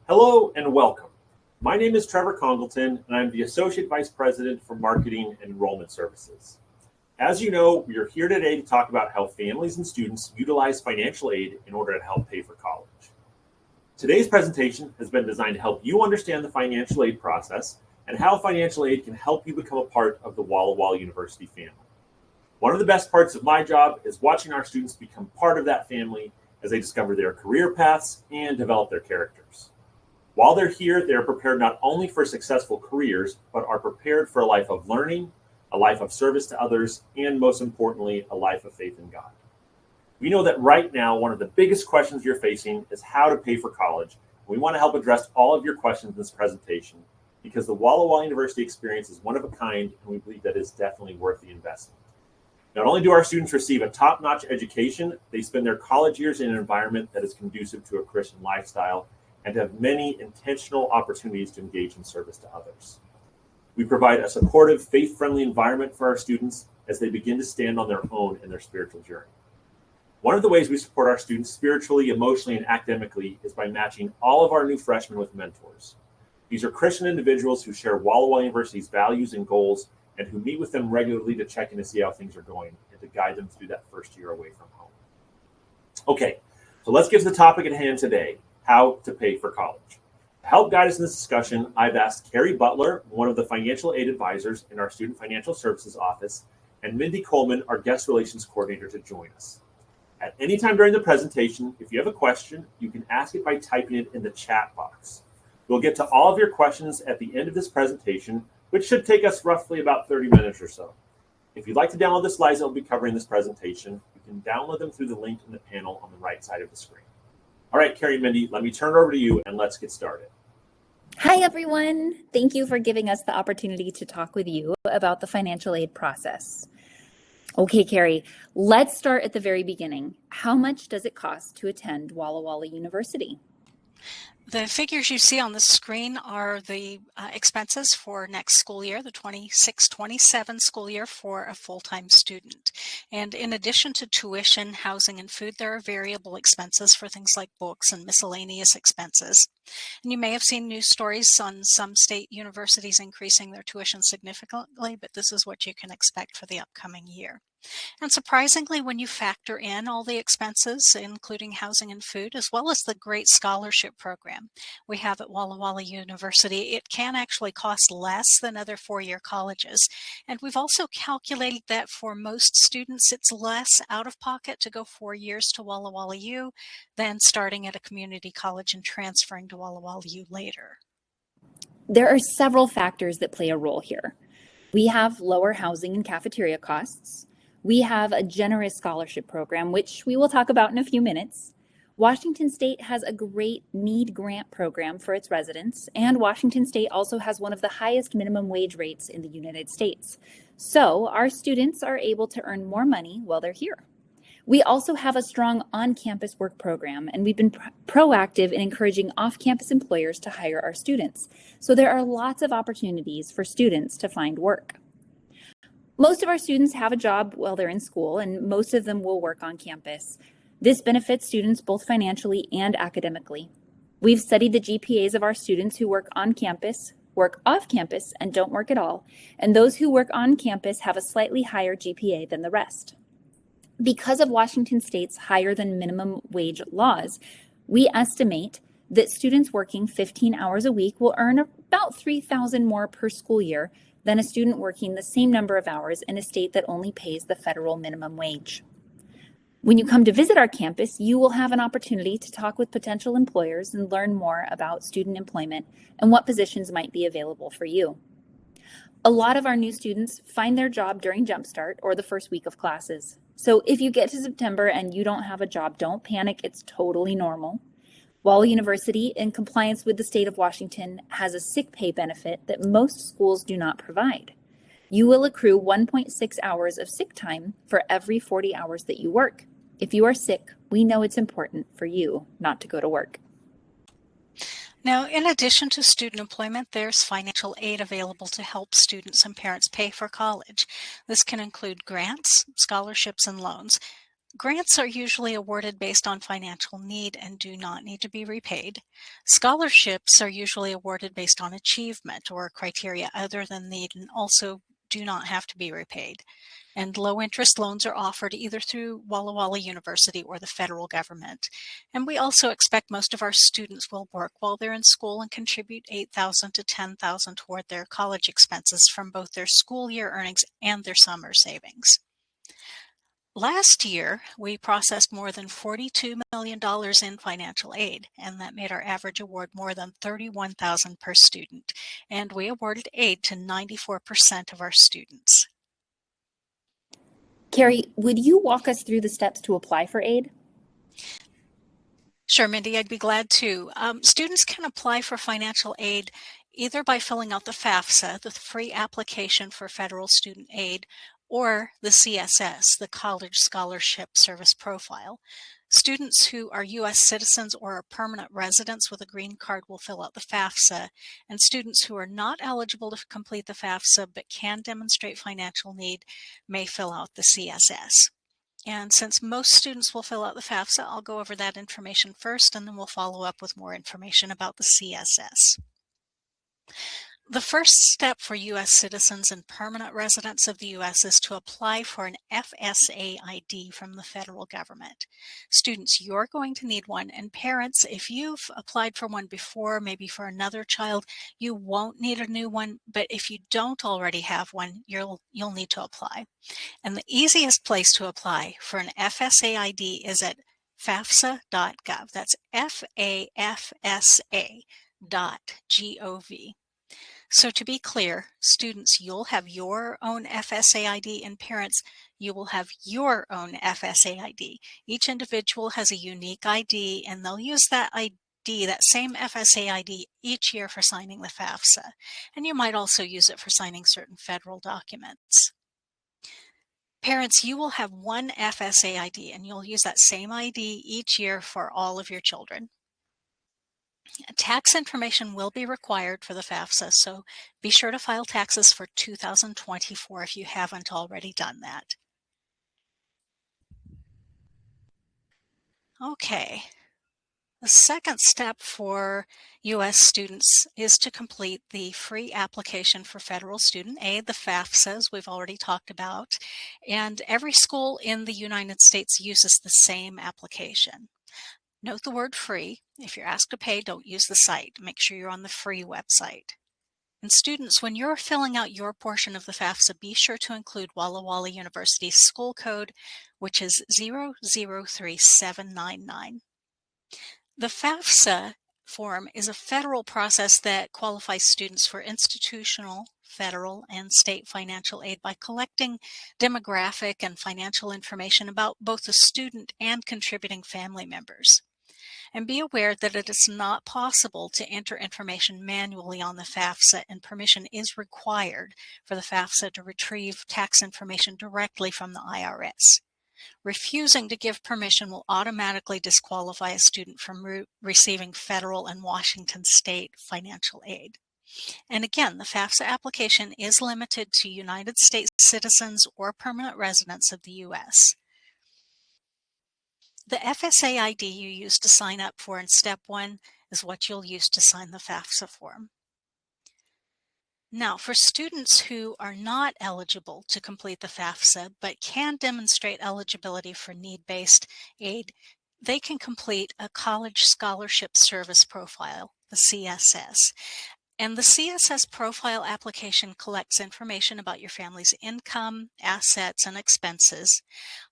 Hello and welcome. My name is Trevor Congleton, and I'm the Associate Vice President for Marketing and Enrollment Services. As you know, we are here today to talk about how families and students utilize financial aid in order to help pay for college. Today's presentation has been designed to help you understand the financial aid process and how financial aid can help you become a part of the Walla University family. One of the best parts of my job is watching our students become part of that family as they discover their career paths and develop their characters. While they're here, they're prepared not only for successful careers, but are prepared for a life of learning, a life of service to others, and most importantly, a life of faith in God. We know that right now, one of the biggest questions you're facing is how to pay for college. We want to help address all of your questions in this presentation because the Walla University experience is one of a kind, and we believe that it's definitely worth the investment. Not only do our students receive a top-notch education, they spend their college years in an environment that is conducive to a Christian lifestyle and have many intentional opportunities to engage in service to others. We provide a supportive, faith-friendly environment for our students as they begin to stand on their own in their spiritual journey. One of the ways we support our students spiritually, emotionally, and academically is by matching all of our new freshmen with mentors. These are Christian individuals who share Walla University's values and goals and who meet with them regularly to check in to see how things are going and to guide them through that first year away from home. Okay, so let's get to the topic at hand today. How to pay for college. To help guide us in this discussion, I've asked Carrie Butler, one of the financial aid advisors in our Student Financial Services Office, and Mindy Coleman, our Guest Relations Coordinator, to join us. At any time during the presentation, if you have a question, you can ask it by typing it in the chat box. We'll get to all of your questions at the end of this presentation, which should take us roughly about 30 minutes or so. If you'd like to download the slides that we'll be covering in this presentation, you can download them through the link in the panel on the right side of the screen. All right, Carrie, Mindy, let me turn it over to you and let's get started. Hi, everyone. Thank you for giving us the opportunity to talk with you about the financial aid process. Okay, Carrie, let's start at the very beginning. How much does it cost to attend Walla University? The figures you see on the screen are the expenses for next school year, the 26-27 school year for a full-time student. And in addition to tuition, housing, and food, there are variable expenses for things like books and miscellaneous expenses. And you may have seen news stories on some state universities increasing their tuition significantly, but this is what you can expect for the upcoming year. And surprisingly, when you factor in all the expenses, including housing and food, as well as the great scholarship program we have at Walla University, it can actually cost less than other four-year colleges. And we've also calculated that for most students, it's less out of pocket to go 4 years to Walla U than starting at a community college and transferring to Walla U later. There are several factors that play a role here. We have lower housing and cafeteria costs. We have a generous scholarship program, which we will talk about in a few minutes. Washington State has a great need grant program for its residents, and Washington State also has one of the highest minimum wage rates in the United States. So our students are able to earn more money while they're here. We also have a strong on-campus work program, and we've been proactive in encouraging off-campus employers to hire our students. So there are lots of opportunities for students to find work. Most of our students have a job while they're in school, and most of them will work on campus. This benefits students both financially and academically. We've studied the GPAs of our students who work on campus, work off campus, and don't work at all, and those who work on campus have a slightly higher GPA than the rest. Because of Washington State's higher than minimum wage laws, we estimate that students working 15 hours a week will earn about $3,000 more per school year than a student working the same number of hours in a state that only pays the federal minimum wage. When you come to visit our campus, you will have an opportunity to talk with potential employers and learn more about student employment and what positions might be available for you. A lot of our new students find their job during Jumpstart or the first week of classes. So if you get to September and you don't have a job, don't panic. It's totally normal. Walla University, in compliance with the state of Washington, has a sick pay benefit that most schools do not provide. You will accrue 1.6 hours of sick time for every 40 hours that you work. If you are sick, we know it's important for you not to go to work. Now, in addition to student employment, there's financial aid available to help students and parents pay for college. This can include grants, scholarships, and loans. Grants are usually awarded based on financial need and do not need to be repaid. Scholarships are usually awarded based on achievement or criteria other than need and also do not have to be repaid. And low-interest loans are offered either through Walla University or the federal government. And we also expect most of our students will work while they're in school and contribute $8,000 to $10,000 toward their college expenses from both their school year earnings and their summer savings. Last year, we processed more than $42 million in financial aid, and that made our average award more than $31,000 per student. And we awarded aid to 94% of our students. Carrie, would you walk us through the steps to apply for aid? Sure, Mindy, I'd be glad to. Students can apply for financial aid either by filling out the FAFSA, the free application for federal student aid, or the CSS, the College Scholarship Service Profile. Students who are U.S. citizens or are permanent residents with a green card will fill out the FAFSA, and students who are not eligible to complete the FAFSA but can demonstrate financial need may fill out the CSS. And since most students will fill out the FAFSA, I'll go over that information first, and then we'll follow up with more information about the CSS. The first step for U.S. citizens and permanent residents of the U.S. is to apply for an FSA ID from the federal government. Students, you're going to need one, and parents, if you've applied for one before, maybe for another child, you won't need a new one, but if you don't already have one, you'll need to apply. And the easiest place to apply for an FSA ID is at fafsa.gov. That's FAFSA.gov. So to be clear, students, you'll have your own FSA ID, and parents, you will have your own FSA ID. Each individual has a unique ID, and they'll use that ID, that same FSA ID, each year for signing the FAFSA. And you might also use it for signing certain federal documents. Parents, you will have one FSA ID, and you'll use that same ID each year for all of your children. Tax information will be required for the FAFSA, so be sure to file taxes for 2024 if you haven't already done that. Okay. The second step for U.S. students is to complete the free application for federal student aid, the FAFSAs we've already talked about, and every school in the United States uses the same application. Note the word free. If you're asked to pay, don't use the site. Make sure you're on the free website. And students, when you're filling out your portion of the FAFSA, be sure to include Walla University's school code, which is 003799. The FAFSA form is a federal process that qualifies students for institutional, federal, and state financial aid by collecting demographic and financial information about both the student and contributing family members. And be aware that it is not possible to enter information manually on the FAFSA, and permission is required for the FAFSA to retrieve tax information directly from the IRS. Refusing to give permission will automatically disqualify a student from receiving federal and Washington state financial aid. And again, the FAFSA application is limited to United States citizens or permanent residents of the U.S. The FSA ID you used to sign up for in Step 1 is what you'll use to sign the FAFSA form. Now, for students who are not eligible to complete the FAFSA but can demonstrate eligibility for need-based aid, they can complete a College Scholarship Service Profile, the CSS. And the CSS profile application collects information about your family's income, assets, and expenses.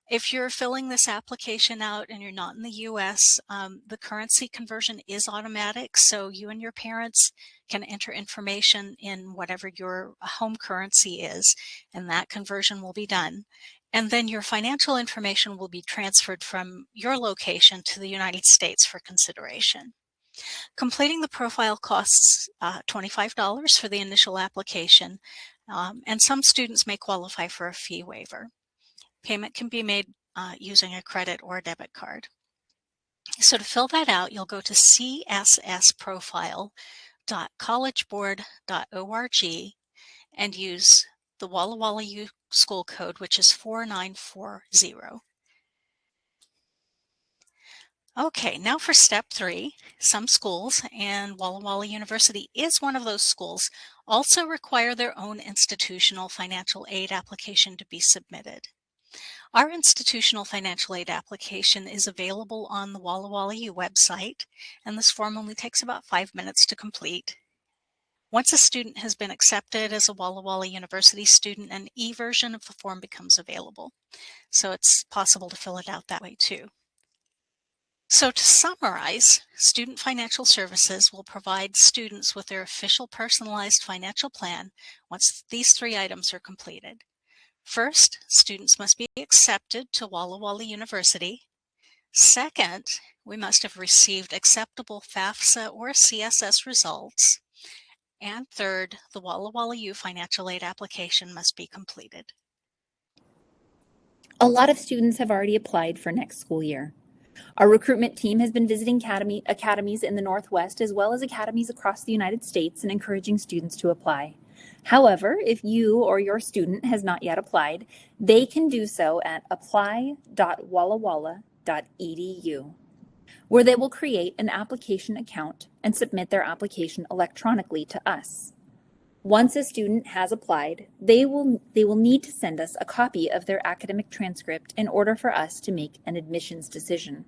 If you're filling this application out and you're not in the U.S., the currency conversion is automatic, so you and your parents can enter information in whatever your home currency is, and that conversion will be done. And then your financial information will be transferred from your location to the United States for consideration. Completing the profile costs $25 for the initial application, and some students may qualify for a fee waiver. Payment can be made using a credit or a debit card. So to fill that out, you'll go to cssprofile.collegeboard.org and use the Walla U school code, which is 4940. Okay, now for step 3. Some schools, and Walla University is one of those schools, also require their own institutional financial aid application to be submitted. Our institutional financial aid application is available on the Walla U website, and this form only takes about 5 minutes to complete. Once a student has been accepted as a Walla University student, an e-version of the form becomes available. So it's possible to fill it out that way too. So to summarize, Student Financial Services will provide students with their official personalized financial plan once these 3 items are completed. First, students must be accepted to Walla University. Second, we must have received acceptable FAFSA or CSS results. And third, the Walla U financial aid application must be completed. A lot of students have already applied for next school year. Our recruitment team has been visiting academies in the Northwest as well as academies across the United States and encouraging students to apply. However, if you or your student has not yet applied, they can do so at apply.wallawalla.edu, where they will create an application account and submit their application electronically to us. Once a student has applied, they will need to send us a copy of their academic transcript in order for us to make an admissions decision.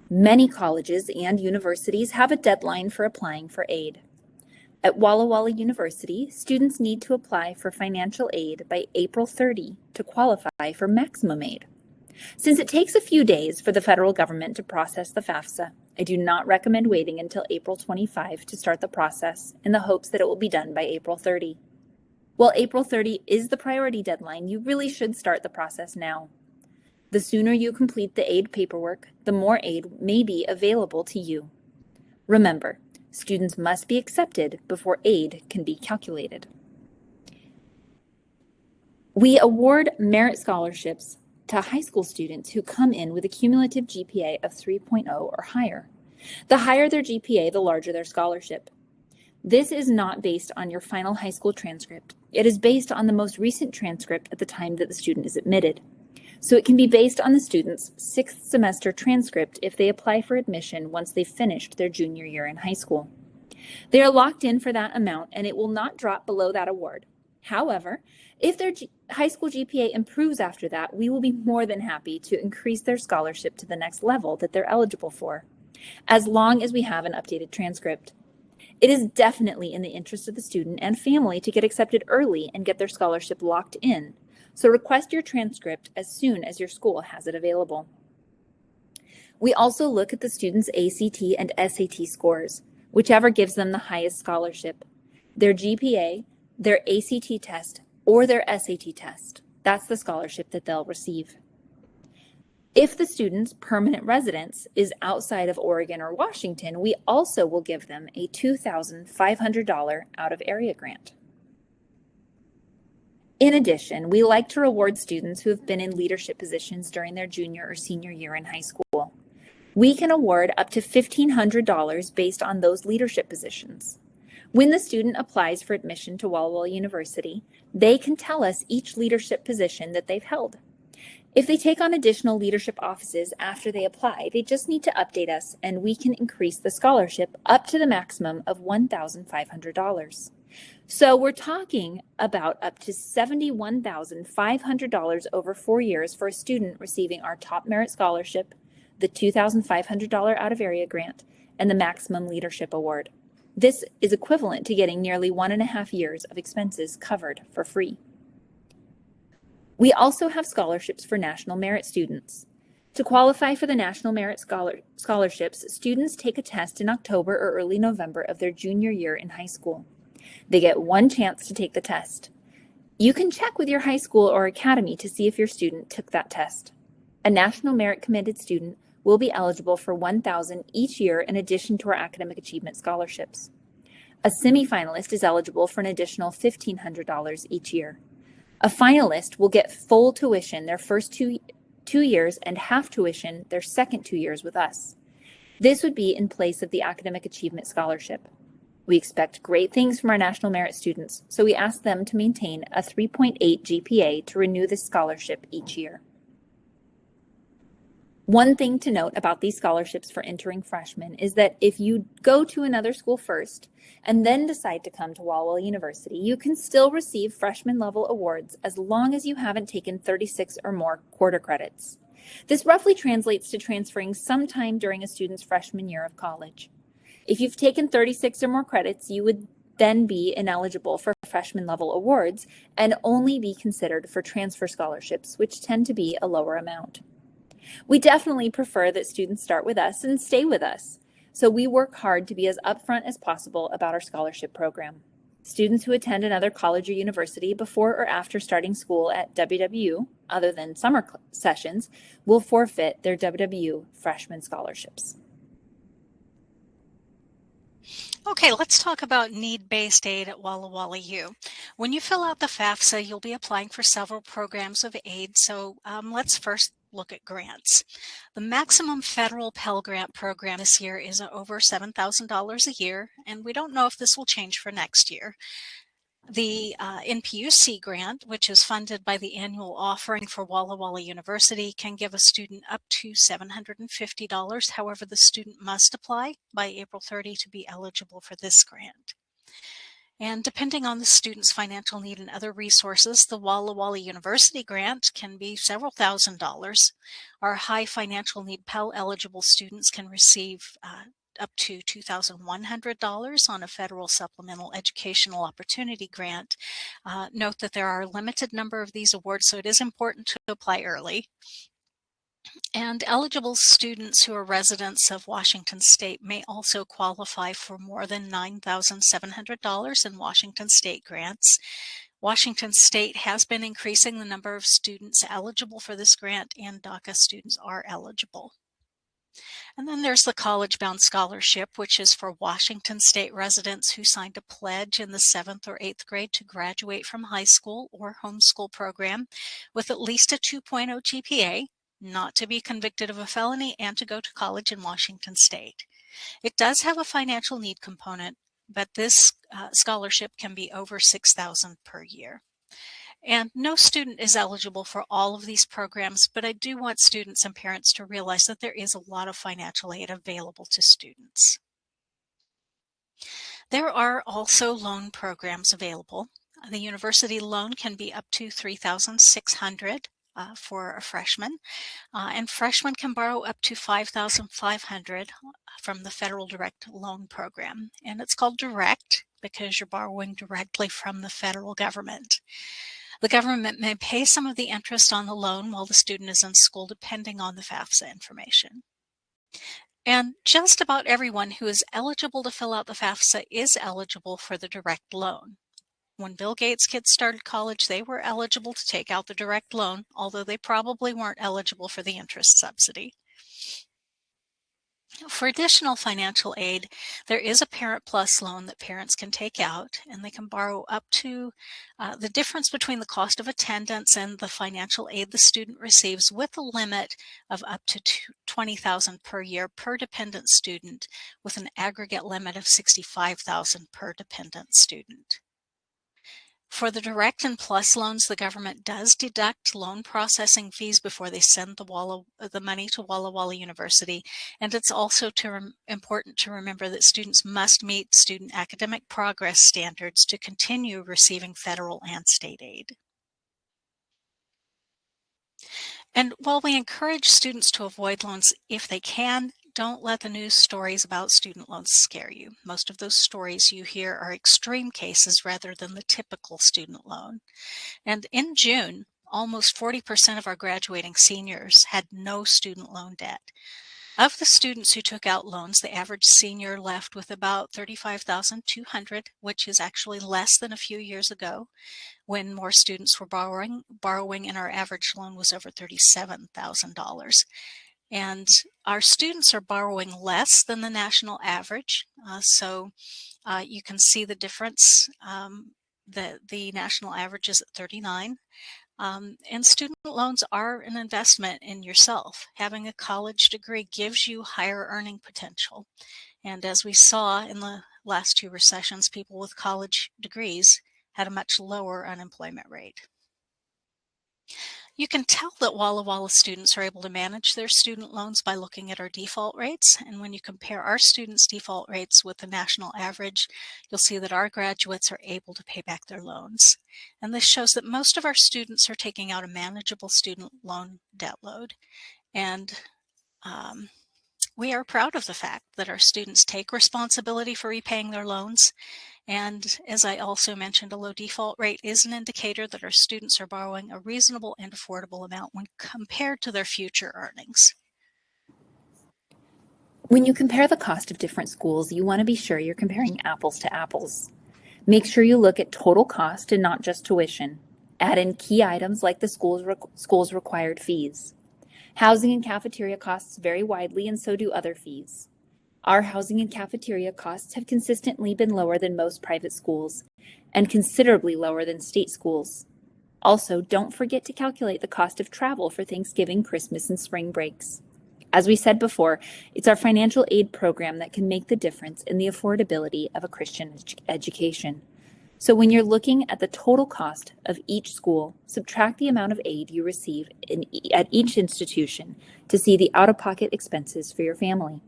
Many colleges and universities have a deadline for applying for aid. At Walla University, students need to apply for financial aid by April 30 to qualify for maximum aid. Since it takes a few days for the federal government to process the FAFSA, I do not recommend waiting until April 25 to start the process in the hopes that it will be done by April 30. While April 30 is the priority deadline, you really should start the process now. The sooner you complete the aid paperwork, the more aid may be available to you. Remember, students must be accepted before aid can be calculated. We award merit scholarships to high school students who come in with a cumulative GPA of 3.0 or higher. The higher their GPA, the larger their scholarship. This is not based on your final high school transcript. It is based on the most recent transcript at the time that the student is admitted. So it can be based on the student's 6th semester transcript if they apply for admission once they've finished their junior year in high school. They are locked in for that amount and it will not drop below that award. However, if their high school GPA improves after that, we will be more than happy to increase their scholarship to the next level that they're eligible for, as long as we have an updated transcript. It is definitely in the interest of the student and family to get accepted early and get their scholarship locked in, so request your transcript as soon as your school has it available. We also look at the student's ACT and SAT scores, whichever gives them the highest scholarship. Their GPA, their ACT test, or their SAT test. That's the scholarship that they'll receive. If the student's permanent residence is outside of Oregon or Washington, we also will give them a $2,500 out-of-area grant. In addition, we like to reward students who have been in leadership positions during their junior or senior year in high school. We can award up to $1,500 based on those leadership positions. When the student applies for admission to Walla University, they can tell us each leadership position that they've held. If they take on additional leadership offices after they apply, they just need to update us and we can increase the scholarship up to the maximum of $1,500. So we're talking about up to $71,500 over 4 years for a student receiving our top merit scholarship, the $2,500 out-of-area grant, and the maximum leadership award. This is equivalent to getting nearly 1.5 years of expenses covered for free. We also have scholarships for national merit students. To qualify for the National Merit Scholarships, students take a test in October or early November of their junior year in high school. They get one chance to take the test. You can check with your high school or academy to see if your student took that test. A National Merit Committed student will be eligible for $1,000 each year in addition to our academic achievement scholarships. A semifinalist is eligible for an additional $1,500 each year. A finalist will get full tuition their first two years and half tuition their second 2 years with us. This would be in place of the academic achievement scholarship. We expect great things from our national merit students, so we ask them to maintain a 3.8 GPA to renew this scholarship each year. One thing to note about these scholarships for entering freshmen is that if you go to another school first and then decide to come to Walla University, you can still receive freshman level awards as long as you haven't taken 36 or more quarter credits. This roughly translates to transferring sometime during a student's freshman year of college. If you've taken 36 or more credits, you would then be ineligible for freshman level awards and only be considered for transfer scholarships, which tend to be a lower amount. We definitely prefer that students start with us and stay with us, so we work hard to be as upfront as possible about our scholarship program. Students who attend another college or university before or after starting school at WW, other than summer sessions, will forfeit their WW freshman scholarships. Okay, let's talk about need-based aid at Walla U. When you fill out the FAFSA, you'll be applying for several programs of aid, so let's first look at grants. The maximum federal Pell Grant program this year is over $7,000 a year, and we don't know if this will change for next year. The NPUC grant, which is funded by the annual offering for Walla University, can give a student up to $750. However, the student must apply by April 30 to be eligible for this grant. And depending on the student's financial need and other resources, the Walla University grant can be several $1,000s. Our high financial need Pell eligible students can receive up to $2,100 on a federal supplemental educational opportunity grant. Note that there are a limited number of these awards, so it is important to apply early. And eligible students who are residents of Washington State may also qualify for more than $9,700 in Washington State grants. Washington State has been increasing the number of students eligible for this grant, and DACA students are eligible. And then there's the College Bound Scholarship, which is for Washington State residents who signed a pledge in the 7th or 8th grade to graduate from high school or homeschool program with at least a 2.0 GPA, not to be convicted of a felony, and to go to college in Washington State. It does have a financial need component, but this scholarship can be over $6,000 per year. And no student is eligible for all of these programs, but I do want students and parents to realize that there is a lot of financial aid available to students. There are also loan programs available. The university loan can be up to $3,600 for a freshman, and freshmen can borrow up to $5,500 from the Federal Direct Loan Program. And it's called Direct because you're borrowing directly from the federal government. The government may pay some of the interest on the loan while the student is in school, depending on the FAFSA information. And just about everyone who is eligible to fill out the FAFSA is eligible for the direct loan. When Bill Gates' kids started college, they were eligible to take out the direct loan, although they probably weren't eligible for the interest subsidy. For additional financial aid, there is a Parent Plus loan that parents can take out, and they can borrow up to the difference between the cost of attendance and the financial aid the student receives, with a limit of up to $20,000 per year per dependent student, with an aggregate limit of $65,000 per dependent student. For the direct and plus loans, the government does deduct loan processing fees before they send the money to Walla University. And it's also important to remember that students must meet student academic progress standards to continue receiving federal and state aid. And while we encourage students to avoid loans if they can, don't let the news stories about student loans scare you. Most of those stories you hear are extreme cases rather than the typical student loan. And in June, almost 40% of our graduating seniors had no student loan debt. Of the students who took out loans, the average senior left with about $35,200, which is actually less than a few years ago when more students were borrowing, and our average loan was over $37,000. And our students are borrowing less than the national average. So you can see the difference. The national average is at 39. And student loans are an investment in yourself. Having a college degree gives you higher earning potential. And as we saw in the last two recessions, people with college degrees had a much lower unemployment rate. You can tell that Walla students are able to manage their student loans by looking at our default rates. And when you compare our students' default rates with the national average, you'll see that our graduates are able to pay back their loans. And this shows that most of our students are taking out a manageable student loan debt load. And we are proud of the fact that our students take responsibility for repaying their loans. And as I also mentioned, a low default rate is an indicator that our students are borrowing a reasonable and affordable amount when compared to their future earnings. When you compare the cost of different schools, you want to be sure you're comparing apples to apples. Make sure you look at total cost and not just tuition. Add in key items like the school's required fees. Housing and cafeteria costs vary widely, and so do other fees. Our housing and cafeteria costs have consistently been lower than most private schools and considerably lower than state schools. Also, don't forget to calculate the cost of travel for Thanksgiving, Christmas, and spring breaks. As we said before, it's our financial aid program that can make the difference in the affordability of a Christian education. So when you're looking at the total cost of each school, subtract the amount of aid you receive at each institution to see the out-of-pocket expenses for your family.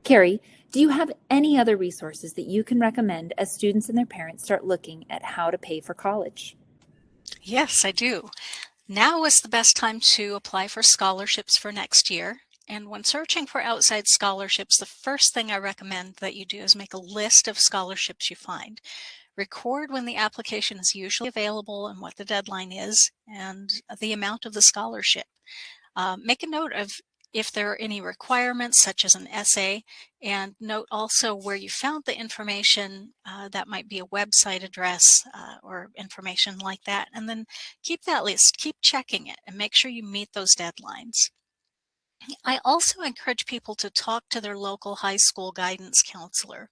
Carrie, do you have any other resources that you can recommend as students and their parents start looking at how to pay for college? Yes, I do. Now is the best time to apply for scholarships for next year. And when searching for outside scholarships, the first thing I recommend that you do is make a list of scholarships you find. Record when the application is usually available and what the deadline is and the amount of the scholarship. Make a note of if there are any requirements, such as an essay, and note also where you found the information. That might be a website address or information like that. And then keep that list, keep checking it, and make sure you meet those deadlines. I also encourage people to talk to their local high school guidance counselor.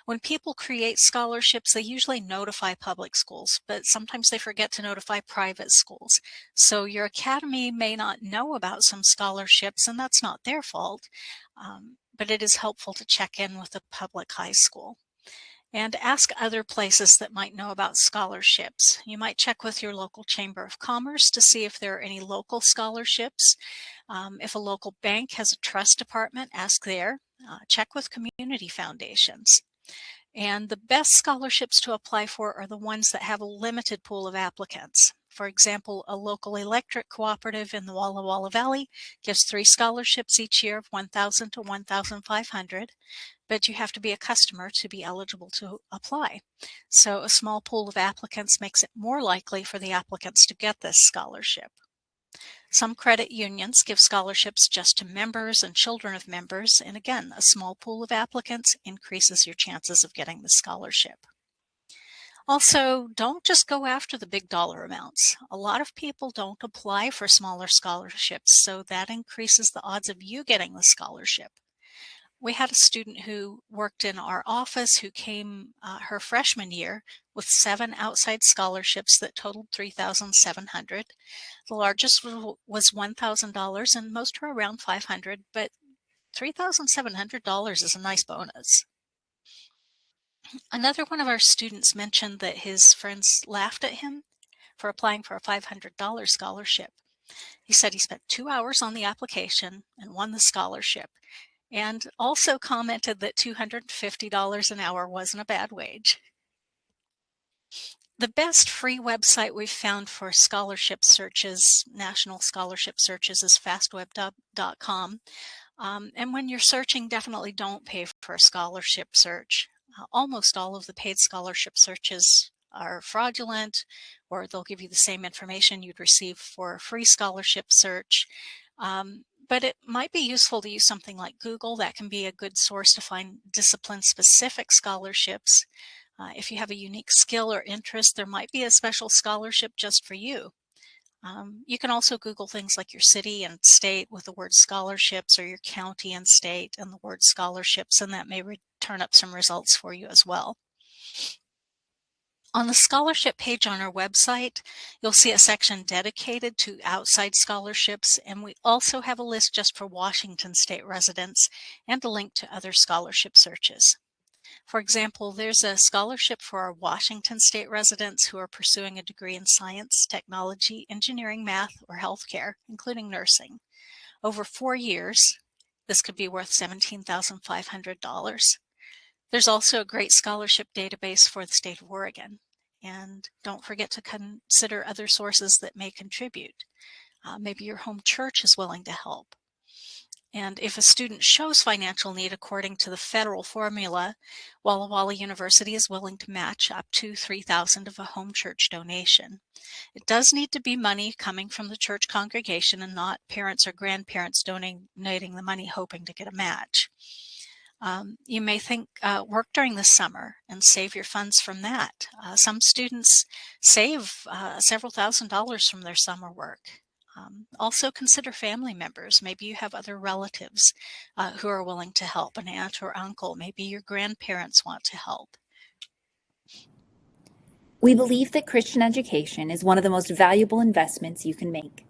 When people create scholarships, they usually notify public schools, but sometimes they forget to notify private schools. So your academy may not know about some scholarships, and that's not their fault, but it is helpful to check in with the public high school. And ask other places that might know about scholarships. You might check with your local Chamber of Commerce to see if there are any local scholarships. If a local bank has a trust department, ask there. Check with community foundations. And the best scholarships to apply for are the ones that have a limited pool of applicants. For example, a local electric cooperative in the Walla Valley gives 3 scholarships each year of $1,000 to $1,500, but you have to be a customer to be eligible to apply. So a small pool of applicants makes it more likely for the applicants to get this scholarship. Some credit unions give scholarships just to members and children of members, and again, a small pool of applicants increases your chances of getting the scholarship. Also, don't just go after the big dollar amounts. A lot of people don't apply for smaller scholarships, so that increases the odds of you getting the scholarship. We had a student who worked in our office who came her freshman year with 7 outside scholarships that totaled $3,700. The largest was $1,000 and most were around $500, but $3,700 is a nice bonus. Another one of our students mentioned that his friends laughed at him for applying for a $500 scholarship. He said he spent 2 hours on the application and won the scholarship, and also commented that $250 an hour wasn't a bad wage. The best free website we've found for scholarship searches, national scholarship searches, is fastweb.com. And when you're searching, definitely don't pay for a scholarship search. Almost all of the paid scholarship searches are fraudulent, or they'll give you the same information you'd receive for a free scholarship search. But it might be useful to use something like Google. That can be a good source to find discipline-specific scholarships. If you have a unique skill or interest, there might be a special scholarship just for you. You can also Google things like your city and state with the word scholarships, or your county and state and the word scholarships, and that may turn up some results for you as well. On the scholarship page on our website, you'll see a section dedicated to outside scholarships, and we also have a list just for Washington State residents and a link to other scholarship searches. For example, there's a scholarship for our Washington state residents who are pursuing a degree in science, technology, engineering, math, or healthcare, including nursing. Over 4 years, this could be worth $17,500. There's also a great scholarship database for the state of Oregon. And don't forget to consider other sources that may contribute. Maybe your home church is willing to help. And if a student shows financial need according to the federal formula, Walla University is willing to match up to $3,000 of a home church donation. It does need to be money coming from the church congregation and not parents or grandparents donating the money hoping to get a match. You may think work during the summer and save your funds from that. Some students save several $1,000s from their summer work. Also consider family members. Maybe you have other relatives who are willing to help, an aunt or uncle. Maybe your grandparents want to help. We believe that Christian education is one of the most valuable investments you can make.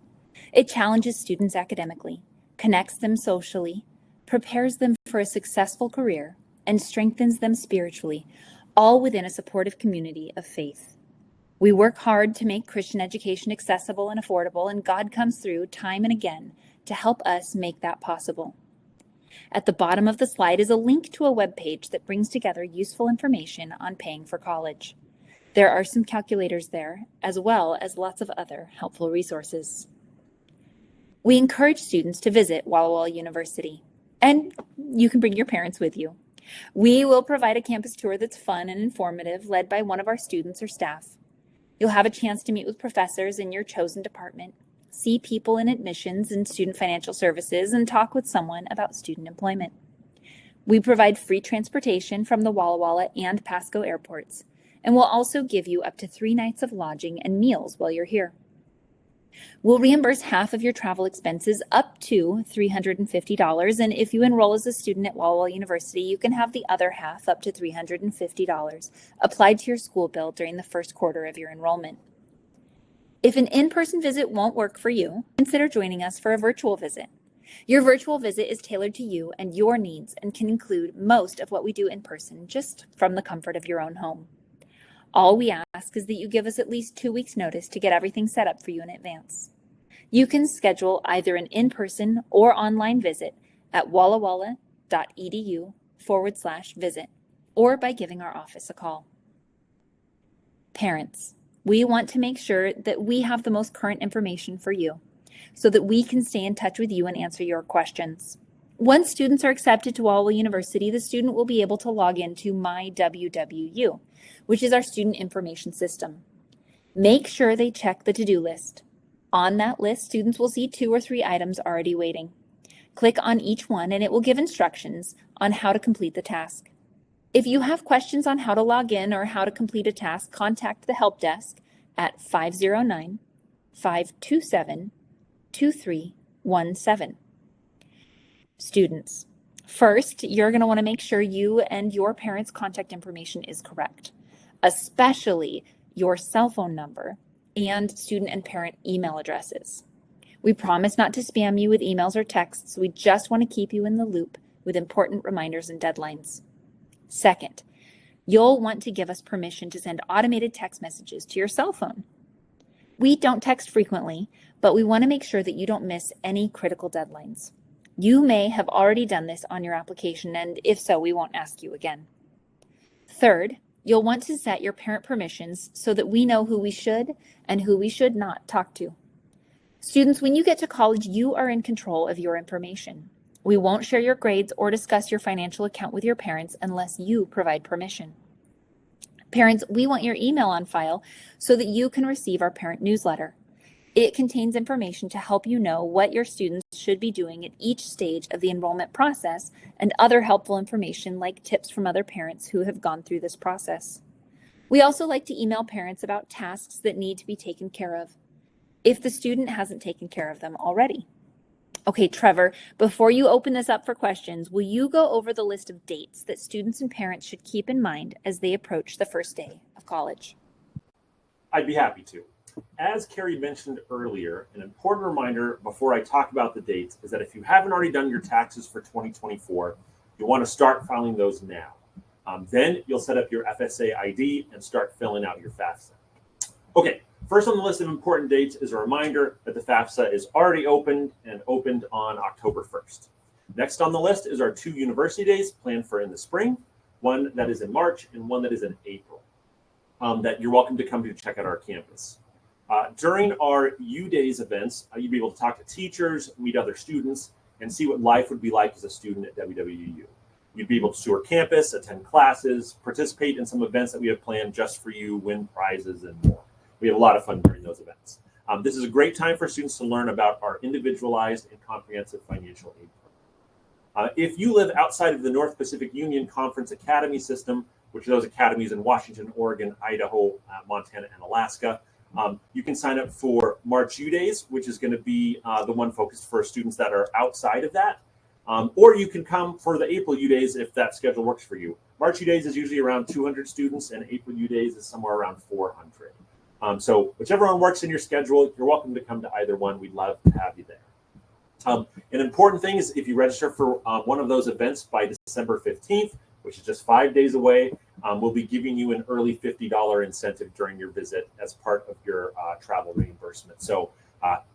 It challenges students academically, connects them socially, prepares them for a successful career, and strengthens them spiritually, all within a supportive community of faith. We work hard to make Christian education accessible and affordable, and God comes through time and again to help us make that possible. At the bottom of the slide is a link to a webpage that brings together useful information on paying for college. There are some calculators there, as well as lots of other helpful resources. We encourage students to visit Walla University, and you can bring your parents with you. We will provide a campus tour that's fun and informative, led by one of our students or staff. You'll have a chance to meet with professors in your chosen department, see people in admissions and student financial services, and talk with someone about student employment. We provide free transportation from the Walla Walla and Pasco airports, and we'll also give you up to 3 nights of lodging and meals while you're here. We'll reimburse half of your travel expenses up to $350, and if you enroll as a student at Walla University, you can have the other half, up to $350, applied to your school bill during the first quarter of your enrollment. If an in-person visit won't work for you, consider joining us for a virtual visit. Your virtual visit is tailored to you and your needs and can include most of what we do in person, just from the comfort of your own home. All we ask is that you give us at least 2 weeks' notice to get everything set up for you in advance. You can schedule either an in-person or online visit at wallawalla.edu/visit or by giving our office a call. Parents, we want to make sure that we have the most current information for you so that we can stay in touch with you and answer your questions. Once students are accepted to Walla University, the student will be able to log into MyWWU, which is our student information system. Make sure they check the to-do list. On that list, students will see 2 or 3 items already waiting. Click on each one and it will give instructions on how to complete the task. If you have questions on how to log in or how to complete a task, contact the help desk at 509-527-2317. Students, first, you're going to want to make sure you and your parents' contact information is correct, especially your cell phone number and student and parent email addresses. We promise not to spam you with emails or texts. We just want to keep you in the loop with important reminders and deadlines. Second, you'll want to give us permission to send automated text messages to your cell phone. We don't text frequently, but we want to make sure that you don't miss any critical deadlines. You may have already done this on your application, and if so, we won't ask you again. Third, you'll want to set your parent permissions so that we know who we should and who we should not talk to. Students, when you get to college, you are in control of your information. We won't share your grades or discuss your financial account with your parents unless you provide permission. Parents, we want your email on file so that you can receive our parent newsletter. It contains information to help you know what your students should be doing at each stage of the enrollment process and other helpful information like tips from other parents who have gone through this process. We also like to email parents about tasks that need to be taken care of if the student hasn't taken care of them already. Okay, Trevor, before you open this up for questions, will you go over the list of dates that students and parents should keep in mind as they approach the first day of college? I'd be happy to. As Carrie mentioned earlier, an important reminder before I talk about the dates is that if you haven't already done your taxes for 2024, you want to start filing those now. Then you'll set up your FSA ID and start filling out your FAFSA. Okay, first on the list of important dates is a reminder that the FAFSA is already opened and opened on October 1st. Next on the list is our 2 university days planned for in the spring, one that is in March and one that is in April, that you're welcome to come to check out our campus. During our U-Days events, you'll be able to talk to teachers, meet other students, and see what life would be like as a student at WWU. You'd be able to tour campus, attend classes, participate in some events that we have planned just for you, win prizes, and more. We have a lot of fun during those events. This is a great time for students to learn about our individualized and comprehensive financial aid program. If you live outside of the North Pacific Union Conference Academy system, which are those academies in Washington, Oregon, Idaho, Montana, and Alaska, you can sign up for March U-Days, which is going to be the one focused for students that are outside of that. Or you can come for the April U-Days if that schedule works for you. March U-Days is usually around 200 students, and April U-Days is somewhere around 400. So whichever one works in your schedule, you're welcome to come to either one. We'd love to have you there. An important thing is if you register for one of those events by December 15th, which is just 5 days away, we'll be giving you an early $50 incentive during your visit as part of your travel reimbursement. So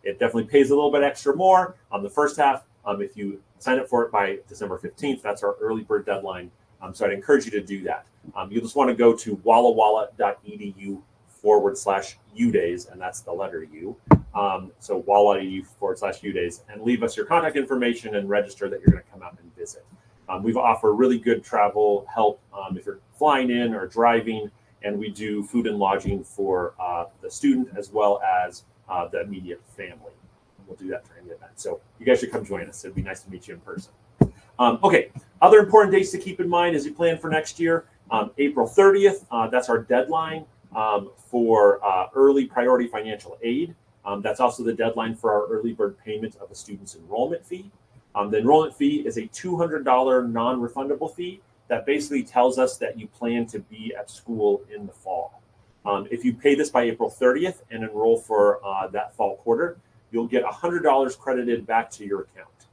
it definitely pays a little bit extra more on the first half. If you sign up for it by December 15th, that's our early bird deadline. So I'd encourage you to do that. You'll just want to go to wallawalla.edu/U-Days, and that's the letter U. So walla.edu/U-Days, and leave us your contact information and register that you're going to come out and visit. We offer really good travel help if you're flying in or driving, and we do food and lodging for the student as well as the immediate family. We'll do that during the event. So you guys should come join us. It'd be nice to meet you in person. Okay, other important dates to keep in mind as you plan for next year. April 30th, that's our deadline for early priority financial aid. That's also the deadline for our early bird payment of a student's enrollment fee. The enrollment fee is a $200 non-refundable fee that basically tells us that you plan to be at school in the fall. If you pay this by April 30th and enroll for that fall quarter, you'll get $100 credited back to your account.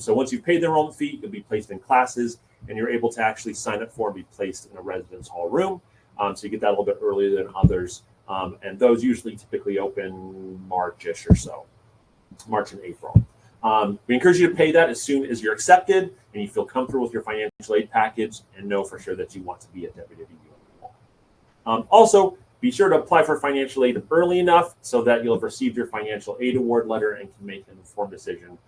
So once you've paid the enrollment fee, you'll be placed in classes, and you're able to actually sign up for and be placed in a residence hall room. So you get that a little bit earlier than others. And those usually typically open March-ish or so, March and April. We encourage you to pay that as soon as you're accepted and you feel comfortable with your financial aid package and know for sure that you want to be at WWU. Also, be sure to apply for financial aid early enough so that you'll have received your financial aid award letter and can make an informed decision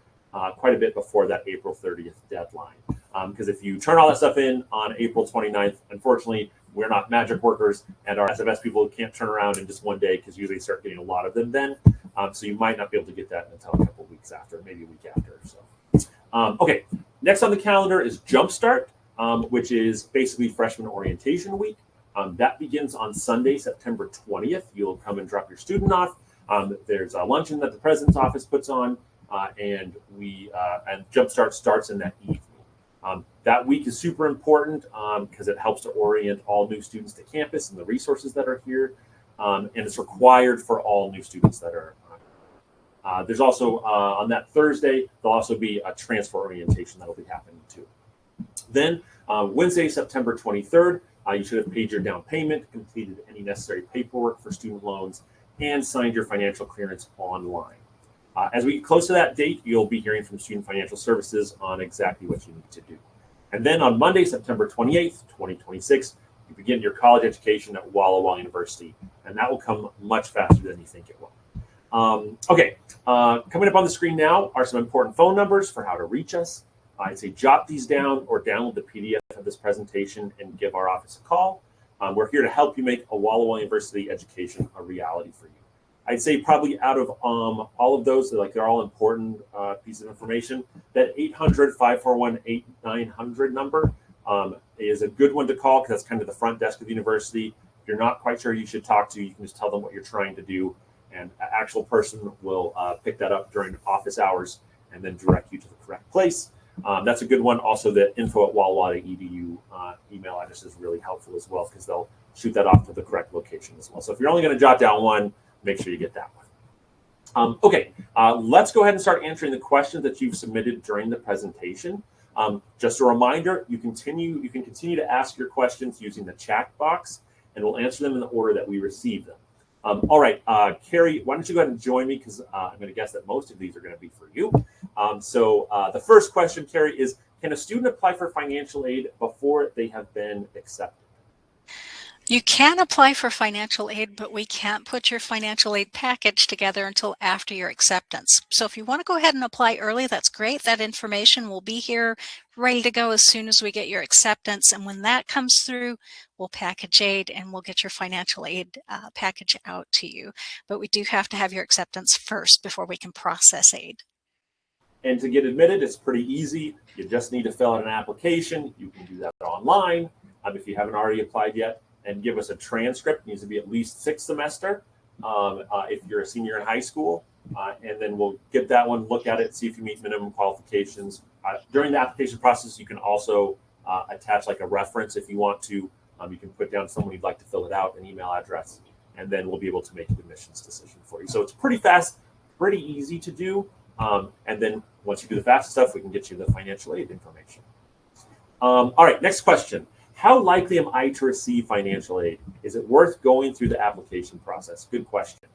quite a bit before that April 30th deadline. Because if you turn all that stuff in on April 29th, unfortunately, we're not magic workers, and our SMS people can't turn around in just one day because usually start getting a lot of them then. So you might not be able to get that until a couple of weeks after, maybe a week after. So, okay, next on the calendar is Jumpstart, which is basically freshman orientation week. That begins on Sunday, September 20th. You'll come and drop your student off. There's a luncheon that the president's office puts on, and Jumpstart starts in that evening. That week is super important because it helps to orient all new students to campus and the resources that are here. And it's required for all new students that are. There's also on that Thursday, there'll also be a transfer orientation that'll be happening too. Then Wednesday, September 23rd, you should have paid your down payment, completed any necessary paperwork for student loans, and signed your financial clearance online. As we get close to that date, you'll be hearing from Student Financial Services on exactly what you need to do. And then on Monday, September 28th, 2026, you begin your college education at Walla University, and that will come much faster than you think it will. Okay, coming up on the screen now are some important phone numbers for how to reach us. I'd say jot these down or download the PDF of this presentation and give our office a call. We're here to help you make a Walla University education a reality for you. I'd say probably out of all of those, they're all important pieces of information. That 800-541-8900 number is a good one to call because that's kind of the front desk of the university. If you're not quite sure who you should talk to, you can just tell them what you're trying to do, and an actual person will pick that up during office hours and then direct you to the correct place. That's a good one. Also, the info@walla.edu email address is really helpful as well because they'll shoot that off to the correct location as well. So if you're only going to jot down one, make sure you get that one. Okay, let's go ahead and start answering the questions that you've submitted during the presentation. Just a reminder, you can continue to ask your questions using the chat box, and we'll answer them in the order that we receive them. All right, Carrie, why don't you go ahead and join me, because I'm going to guess that most of these are going to be for you. The first question, Carrie, is, can a student apply for financial aid before they have been accepted? You can apply for financial aid, but we can't put your financial aid package together until after your acceptance. So if you want to go ahead and apply early, that's great. That information will be here ready to go as soon as we get your acceptance. And when that comes through, we'll package aid and we'll get your financial aid package out to you. But we do have to have your acceptance first before we can process aid. And to get admitted, it's pretty easy. You just need to fill out an application. You can do that online if you haven't already applied yet. And give us a transcript. It needs to be at least 6th semester if you're a senior in high school. And then we'll get that one, look at it, see if you meet minimum qualifications. During the application process, you can also attach like a reference if you want to. You can put down someone you'd like to fill it out, an email address, and then we'll be able to make an admissions decision for you. So it's pretty fast, pretty easy to do. And then once you do the fast stuff, we can get you the financial aid information. All right, next question. How likely am I to receive financial aid? Is it worth going through the application process? Good question.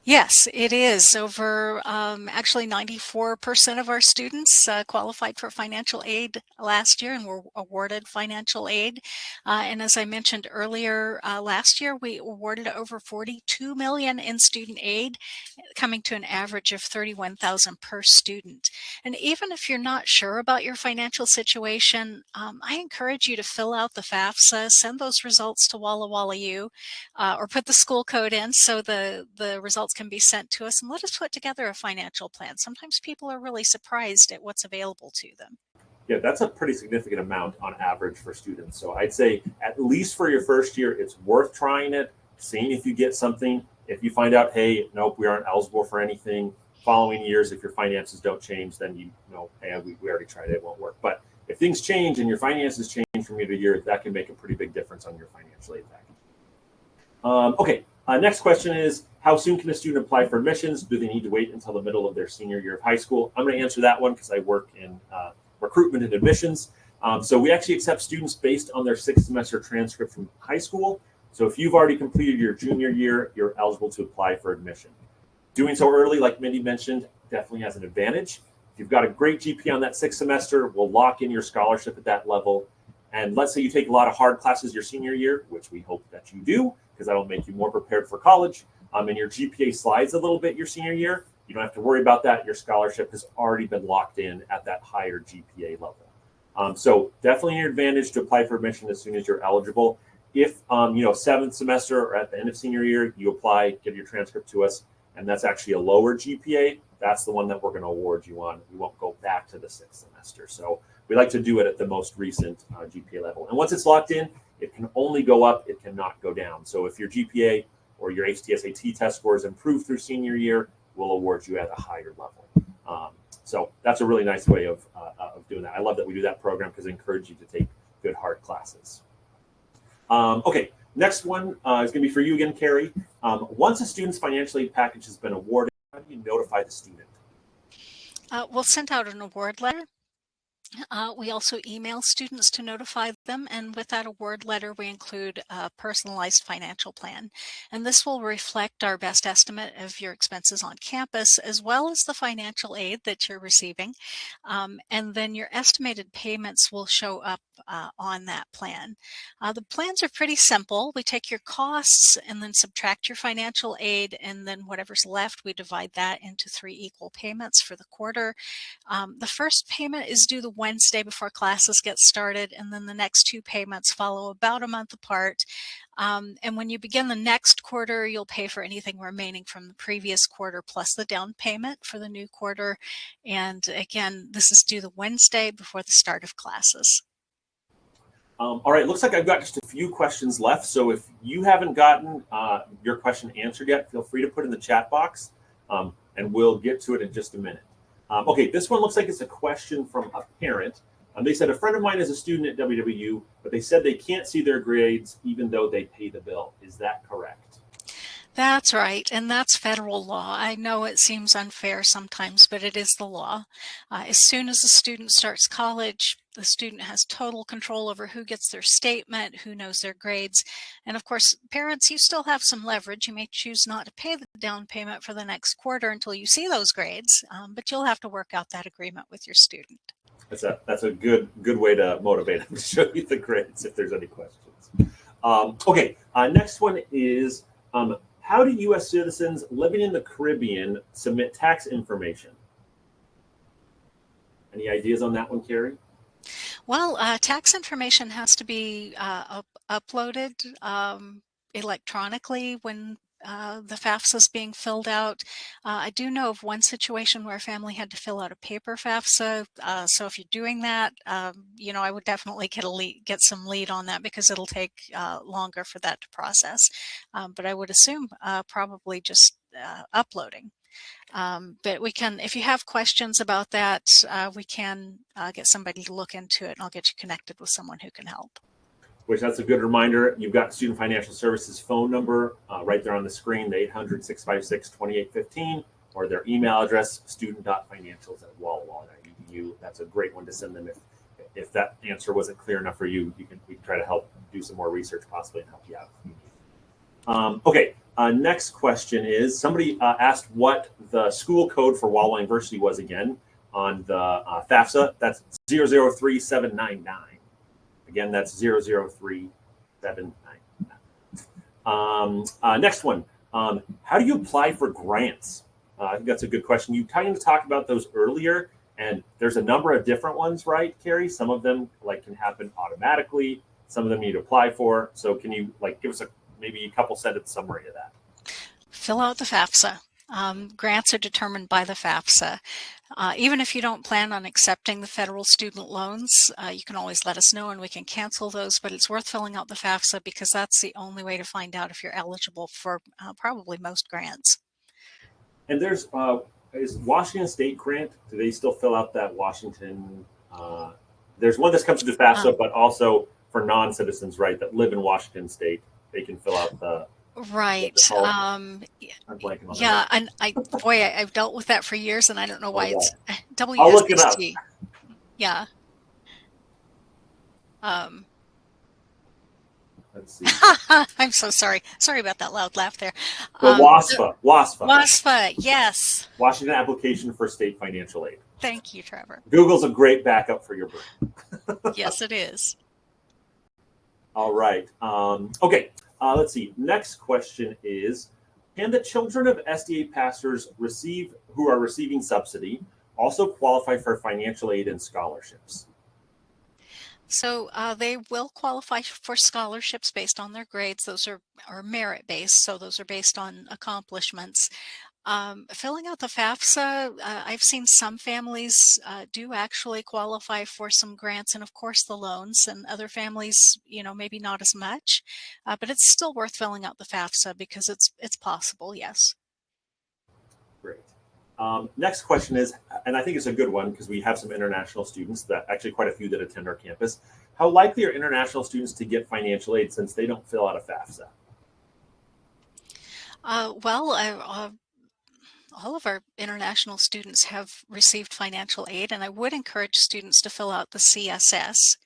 Yes, it is. Over actually 94% of our students qualified for financial aid last year and were awarded financial aid. And as I mentioned earlier, last year we awarded over $42 million in student aid, coming to an average of $31,000 per student. And even if you're not sure about your financial situation, I encourage you to fill out the FAFSA, send those results to Walla U, or put the school code in so the results can be sent to us, and let us put together a financial plan. Sometimes people are really surprised at what's available to them. Yeah, that's a pretty significant amount on average for students. So I'd say at least for your first year, it's worth trying it, seeing if you get something. If you find out, hey, nope, we aren't eligible for anything, following years, if your finances don't change, then you know, hey, we already tried it, it won't work. But if things change and your finances change from year to year, that can make a pretty big difference on your financial aid package. Okay. Next question is, how soon can a student apply for admissions? Do they need to wait until the middle of their senior year of high school? I'm going to answer that one because I work in recruitment and admissions. So we actually accept students based on their 6th semester transcript from high school. So if you've already completed your junior year, you're eligible to apply for admission. Doing so early, like Mindy mentioned, definitely has an advantage. If you've got a great GPA on that 6th semester, we'll lock in your scholarship at that level. And let's say you take a lot of hard classes your senior year, which we hope that you do, because that'll make you more prepared for college. And your GPA slides a little bit your senior year. You don't have to worry about that. Your scholarship has already been locked in at that higher GPA level. So definitely an advantage to apply for admission as soon as you're eligible. If 7th semester or at the end of senior year, you apply, give your transcript to us, and that's actually a lower GPA, that's the one that we're going to award you on. We won't go back to the 6th semester. So we like to do it at the most recent GPA level. And once it's locked in, it can only go up, it cannot go down. So if your GPA or your HTSAT test scores improve through senior year, we'll award you at a higher level. So that's a really nice way of doing that. I love that we do that program because it encourages you to take good hard classes. Okay, next one is going to be for you again, Carrie. Once a student's financial aid package has been awarded, how do you notify the student? We'll send out an award letter. We also email students to notify them, and with that award letter, we include a personalized financial plan. And this will reflect our best estimate of your expenses on campus, as well as the financial aid that you're receiving. And then your estimated payments will show up on that plan. The plans are pretty simple. We take your costs and then subtract your financial aid, and then whatever's left, we divide that into 3 equal payments for the quarter. The first payment is due the Wednesday before classes get started, and then the next 2 payments follow about a month apart. And when you begin the next quarter, you'll pay for anything remaining from the previous quarter plus the down payment for the new quarter. And again, this is due the Wednesday before the start of classes. All right, looks like I've got just a few questions left. So if you haven't gotten your question answered yet, feel free to put it in the chat box, and we'll get to it in just a minute. Okay, this one looks like it's a question from a parent. They said, a friend of mine is a student at WWU, but they said they can't see their grades even though they pay the bill. Is that correct? That's right, and that's federal law. I know it seems unfair sometimes, but it is the law. As soon as a student starts college, the student has total control over who gets their statement, who knows their grades. And of course, parents, you still have some leverage. You may choose not to pay the down payment for the next quarter until you see those grades, but you'll have to work out that agreement with your student. That's a good way to motivate them to show you the grades if there's any questions. Okay, next one is how do U.S. citizens living in the Caribbean submit tax information? Any ideas on that one, Carrie? Well, tax information has to be uploaded electronically when the FAFSA is being filled out. I do know of one situation where a family had to fill out a paper FAFSA. So if you're doing that, I would definitely get some lead on that because it'll take longer for that to process. But I would assume probably just uploading. But we can, if you have questions about that, we can get somebody to look into it, and I'll get you connected with someone who can help. Which that's a good reminder. You've got Student Financial Services phone number right there on the screen, the 800-656-2815, or their email address, student.financials@walla.edu. That's a great one to send them if that answer wasn't clear enough for you. We can try to help do some more research possibly and help you out. Okay, next question is, somebody asked what the school code for Walla University was again on the FAFSA. That's 003799. Again, that's 003799. Next one, how do you apply for grants? I think that's a good question. You kind of talked about those earlier, and there's a number of different ones, right, Carrie? Some of them can happen automatically. Some of them you need to apply for. So can you give us maybe a couple sentence summary of that? Fill out the FAFSA. Grants are determined by the FAFSA. Even if you don't plan on accepting the federal student loans, you can always let us know and we can cancel those, but it's worth filling out the FAFSA because that's the only way to find out if you're eligible for probably most grants. And there's is Washington State grant, do they still fill out that Washington? There's one that comes to the FAFSA, but also for non-citizens, right, that live in Washington State, they can fill out the right. Yeah, and I've dealt with that for years, and I don't know why it's WSBC. I'll look it up. Yeah. Let's see. I'm so sorry. Sorry about that loud laugh there. WASFA. WASFA, yes. Washington Application for State Financial Aid. Thank you, Trevor. Google's a great backup for your brain. Yes, it is. All right. Okay. Let's see. Next question is, can the children of SDA pastors who are receiving subsidy also qualify for financial aid and scholarships? So they will qualify for scholarships based on their grades. Those are merit-based, so those are based on accomplishments. Filling out the FAFSA, I've seen some families do actually qualify for some grants and of course the loans, and other families, maybe not as much, but it's still worth filling out the FAFSA because it's possible, yes. Great. Next question is, and I think it's a good one because we have some international students, actually quite a few that attend our campus. How likely are international students to get financial aid since they don't fill out a FAFSA? All of our international students have received financial aid, and I would encourage students to fill out the CSS.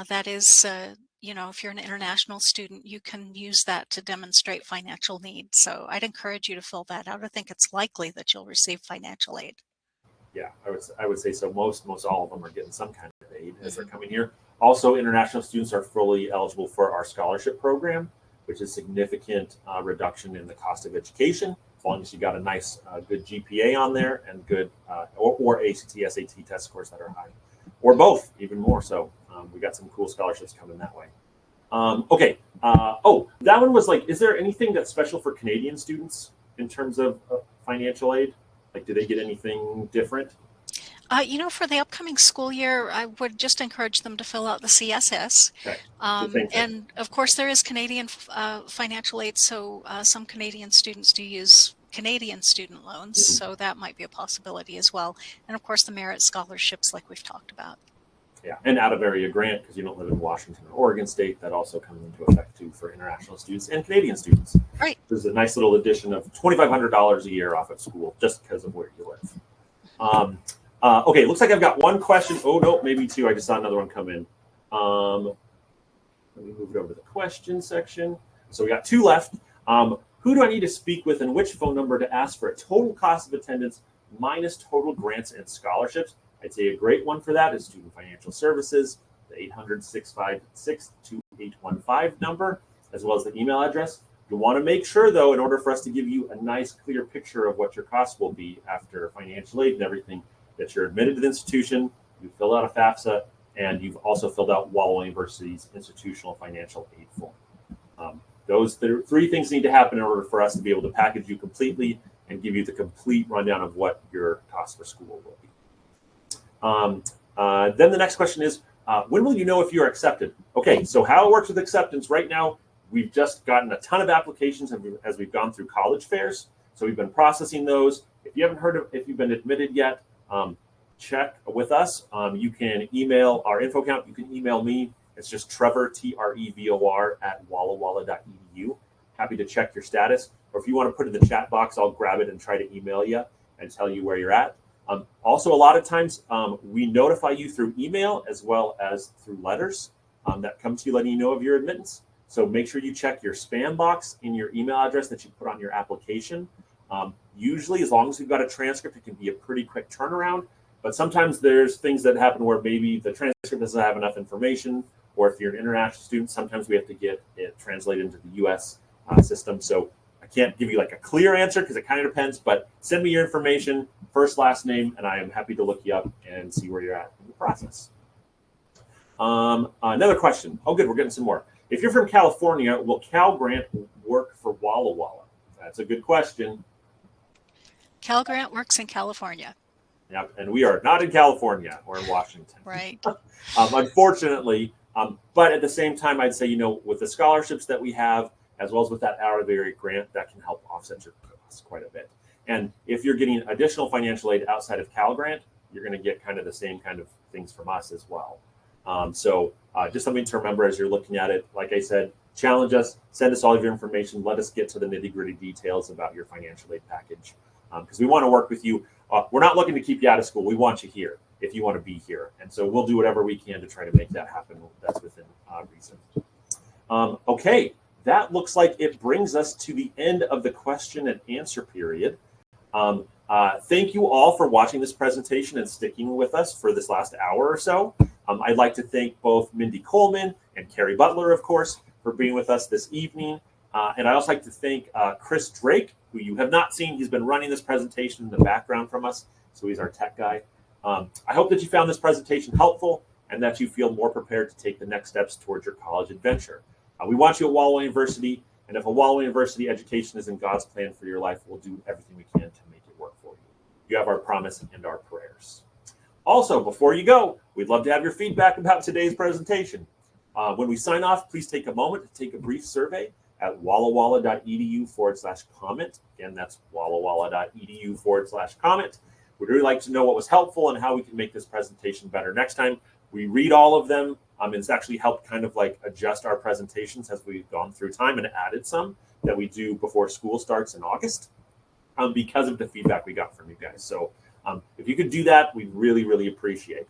That is, if you're an international student, you can use that to demonstrate financial need. So I'd encourage you to fill that out. I think it's likely that you'll receive financial aid. Yeah, I would say so. Most all of them are getting some kind of aid as they're coming here. Also, international students are fully eligible for our scholarship program, which is significant reduction in the cost of education, as long as you got a nice, good GPA on there and good, or ACT, SAT test scores that are high, or both, even more so. We got some cool scholarships coming that way. Okay. That one was is there anything that's special for Canadian students in terms of financial aid? Do they get anything different? For the upcoming school year, I would just encourage them to fill out the CSS. Okay. And of course, there is Canadian financial aid, so some Canadian students do use Canadian student loans, so that might be a possibility as well. And of course, the merit scholarships like we've talked about. Yeah, and out-of-area grant, because you don't live in Washington or Oregon State, that also comes into effect too for international students and Canadian students. Right. There's a nice little addition of $2,500 a year off at school just because of where you live. Okay, looks like I've got one question. Oh, no, maybe two. I just saw another one come in. Let me move it over to the question section. So we got two left. Who do I need to speak with and which phone number to ask for a total cost of attendance minus total grants and scholarships? I'd say a great one for that is Student Financial Services, the 800-656-2815 number, as well as the email address. You want to make sure, though, in order for us to give you a nice, clear picture of what your costs will be after financial aid and everything, that you're admitted to the institution, you filled out a FAFSA, and you've also filled out Walla University's institutional financial aid form. Those three things need to happen in order for us to be able to package you completely and give you the complete rundown of what your cost for school will be. Then the next question is, when will you know if you're accepted? Okay, so how it works with acceptance right now, we've just gotten a ton of applications as we've gone through college fairs. So we've been processing those. If you haven't heard of, if you've been admitted yet, check with us. You can email our info account. You can email me. It's just Trevor, Trevor, @wallawalla.edu. Happy to check your status. Or if you want to put it in the chat box, I'll grab it and try to email you and tell you where you're at. Also, a lot of times we notify you through email as well as through letters that come to you letting you know of your admittance. So make sure you check your spam box in your email address that you put on your application. Usually, as long as we've got a transcript, it can be a pretty quick turnaround. But sometimes there's things that happen where maybe the transcript doesn't have enough information, or if you're an international student, sometimes we have to get it translated into the U.S. System. So I can't give you like a clear answer because it kind of depends, but send me your information, first, last name, and I am happy to look you up and see where you're at in the process. Another question. Oh, good. We're getting some more. If you're from California, will Cal Grant work for Walla Walla? That's a good question. Cal Grant works in California. Yeah, and we are not in California. We're in Washington. Right. Unfortunately, but at the same time, I'd say, with the scholarships that we have, as well as with that out-of-area grant, that can help offset your costs quite a bit. And if you're getting additional financial aid outside of Cal Grant, you're going to get kind of the same kind of things from us as well. So just something to remember as you're looking at it. Like I said, challenge us, send us all of your information. Let us get to the nitty-gritty details about your financial aid package because we want to work with you. We're not looking to keep you out of school. We want you here if you want to be here. And so we'll do whatever we can to try to make that happen. That's within reason. Okay, that looks like it brings us to the end of the question and answer period. Thank you all for watching this presentation and sticking with us for this last hour or so. I'd like to thank both Mindy Coleman and Carrie Butler, of course, for being with us this evening. And I also like to thank Chris Drake, who you have not seen. He's been running this presentation in the background from us, so he's our tech guy. I hope that you found this presentation helpful and that you feel more prepared to take the next steps towards your college adventure. We want you at Walla University, and if a Walla University education is in God's plan for your life, we'll do everything we can to make it work for you. You have our promise and our prayers. Also, before you go, we'd love to have your feedback about today's presentation. When we sign off, please take a moment to take a brief survey at wallawalla.edu/comment. Again, that's wallawalla.edu/comment. We'd really like to know what was helpful and how we can make this presentation better next time. We read all of them. It's actually helped kind of like adjust our presentations as we've gone through time and added some that we do before school starts in August because of the feedback we got from you guys. So if you could do that, we really, really appreciate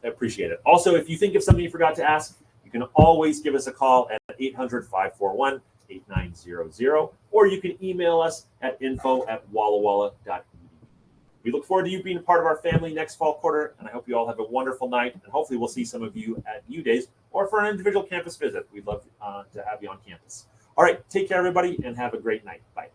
it. Also, if you think of something you forgot to ask, you can always give us a call at 800-541-8900, or you can email us at info@wallawalla.edu. We look forward to you being a part of our family next fall quarter, and I hope you all have a wonderful night, and hopefully we'll see some of you at U Days or for an individual campus visit. We'd love to have you on campus. All right, take care, everybody, and have a great night. Bye.